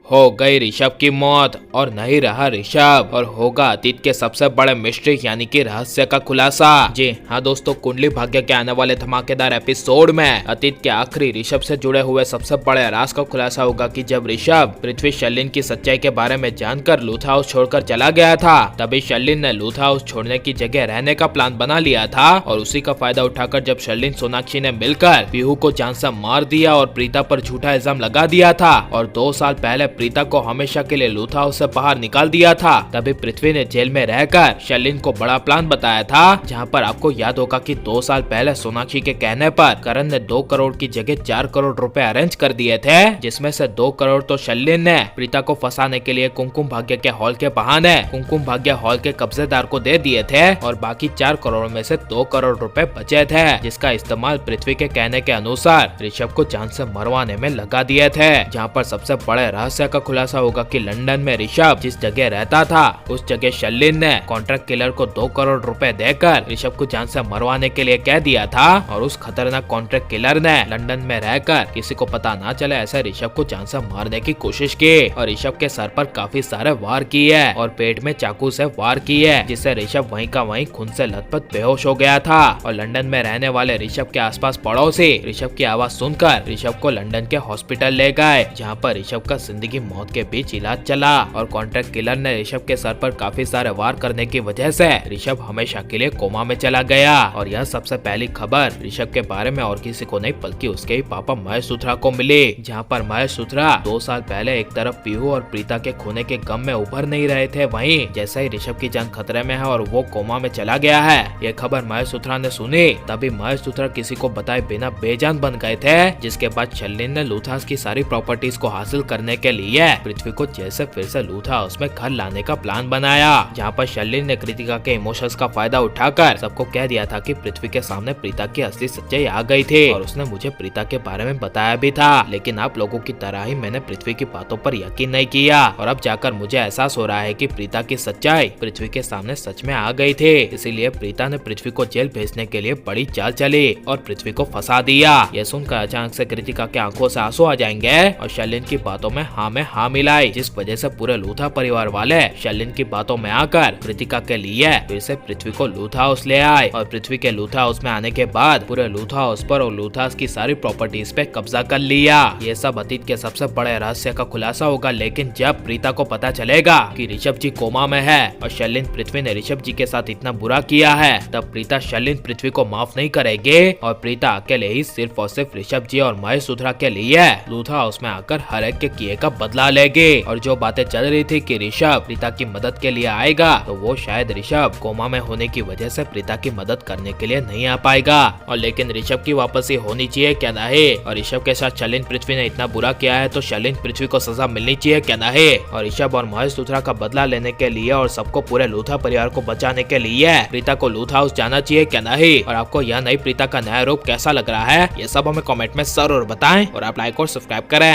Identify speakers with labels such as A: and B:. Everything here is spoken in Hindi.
A: हो गई ऋषभ की मौत और नहीं रहा ऋषभ, और होगा अतीत के सबसे बड़े मिस्ट्री यानी कि रहस्य का खुलासा। जी हाँ दोस्तों, कुंडली भाग्य के आने वाले धमाकेदार एपिसोड में अतीत के आखिरी ऋषभ से जुड़े हुए सबसे बड़े राज का खुलासा होगा कि जब ऋषभ पृथ्वी शर्लिन की सच्चाई के बारे में जानकर लूथ हाउस छोड़कर चला गया था, तभी शर्लिन ने लूथ हाउस छोड़ने की जगह रहने का प्लान बना लिया था। और उसी का फायदा उठाकर जब शर्लिन सोनाक्षी ने मिलकर पीहू को जान से मार दिया और प्रीता पर झूठा इल्जाम लगा दिया था और 2 साल पहले प्रीता को हमेशा के लिए लूथ हाउस से बाहर निकाल दिया था, तभी पृथ्वी ने जेल में रहकर शर्लिन को बड़ा प्लान बताया था। जहां पर आपको याद होगा कि 2 साल पहले सोनाक्षी के कहने पर करण ने 2 करोड़ की जगह 4 करोड़ रुपए अरेंज कर दिए थे, जिसमें से 2 करोड़ तो शर्लिन ने प्रीता को फंसाने के लिए कुमकुम भाग्य के हॉल के बहाने कुमकुम भाग्य हॉल के कब्जेदार को दे दिए थे और बाकी 4 करोड़ में से 2 करोड़ रुपए बचे थे, जिसका इस्तेमाल पृथ्वी के कहने के अनुसार ऋषभ को जान से मरवाने में लगा दिए थे। जहाँ पर सबसे बड़े रहस्य का खुलासा होगा कि लंदन में ऋषभ जिस जगह रहता था उस जगह शर्लिन ने कॉन्ट्रैक्ट किलर को 2 करोड़ रुपए देकर ऋषभ को जान से मरवाने के लिए कह दिया था और उस खतरनाक कॉन्ट्रैक्ट किलर ने लंदन में रहकर किसी को पता ना चले ऐसे ऋषभ को जान से मारने की कोशिश की और ऋषभ के सर पर काफी सारे वार किए और पेट में चाकू से वार किए, जिससे ऋषभ वहीं का वहीं खून से लथपथ बेहोश हो गया था। और लंदन में रहने वाले ऋषभ के आसपास पड़ोसी ऋषभ की आवाज सुनकर ऋषभ को लंदन के हॉस्पिटल ले गए, जहाँ पर ऋषभ का जिंदगी मौत के बीच इलाज चला और कॉन्ट्रैक्ट किलर ने ऋषभ के सर पर काफी सारे वार करने की वजह से ऋषभ हमेशा के लिए कोमा में चला गया। और यह सबसे पहली खबर ऋषभ के बारे में और किसी को नहीं बल्कि उसके ही पापा महेश सुथरा को मिली, जहाँ पर महेश सुथरा 2 साल पहले एक तरफ पीहू और प्रीता के खोने के गम में उभर नहीं रहे थे, वहीं जैसे ही ऋषभ की जान खतरे में है और वो कोमा में चला गया है, ये खबर महेश सुथरा ने सुनी, तभी महेश सुथरा किसी को बताए बिना बेजान बन गए थे। जिसके बाद शर्लिन ने लूथ हाउस की सारी प्रॉपर्टीज को हासिल करने के लिए पृथ्वी को जैसे फिर से लूथ हाउस में घर लाने का प्लान बनाया, जहाँ पर शर्लिन ने कृतिका के इमोशंस का फायदा उठाकर सबको कह दिया था कि पृथ्वी के सामने प्रीता की असली सच्चाई आ गई थी और उसने मुझे प्रीता के बारे में बताया भी था, लेकिन आप लोगों की तरह ही मैंने पृथ्वी की बातों पर यकीन नहीं किया और अब जाकर मुझे एहसास हो रहा है कि प्रीता की सच्चाई पृथ्वी के सामने सच में आ गई थी। इसीलिए प्रीता ने पृथ्वी को जेल भेजने के लिए बड़ी चाल चली और पृथ्वी को फंसा दिया। यह सुनकर अचानक से कृतिका के आंखों से आंसू आ जाएंगे और शर्लिन की बातों में हाँ मिलाई, जिस वजह से पूरे लूथा परिवार वाले शर्लिन की बातों में आकर कृतिका के लिए फिर से पृथ्वी को लूथ हाउस ले आए और पृथ्वी के लूथ हाउस में आने के बाद पूरे लूथ हाउस पर और लूथ हाउस की सारी प्रॉपर्टीज पे कब्जा कर लिया। ये सब अतीत के सबसे बड़े रहस्य का खुलासा होगा, लेकिन जब प्रीता को पता चलेगा कि ऋषभ जी कोमा में है और शर्लिन पृथ्वी ने ऋषभ जी के साथ इतना बुरा किया है, तब प्रीता शर्लिन पृथ्वी को माफ नहीं करेगी और प्रीता अकेले ही सिर्फ और सिर्फ ऋषभ जी और महेश सुथरा के लिए लूथ हाउस में आकर हर एक के किए का बदला लेगी। और जो बातें चल रही थी कि ऋषभ प्रीता की मदद के लिए आएगा, तो वो शायद ऋषभ कोमा में होने की वजह से प्रीता की मदद करने के लिए नहीं आ पाएगा। और लेकिन ऋषभ की वापसी होनी चाहिए क्या नहीं, और ऋषभ के साथ शर्लिन पृथ्वी ने इतना बुरा किया है तो शर्लिन पृथ्वी को सजा मिलनी चाहिए क्या नहीं, और ऋषभ और महेश सुथरा का बदला लेने के लिए और सबको पूरे लूथा परिवार को बचाने के लिए प्रीता को लूथ हाउस जाना चाहिए क्या नहीं। और आपको यह नई प्रीता का नया रूप कैसा लग रहा है, ये सब हमें कमेंट में जरूर बताएं और आप लाइक और सब्सक्राइब करें।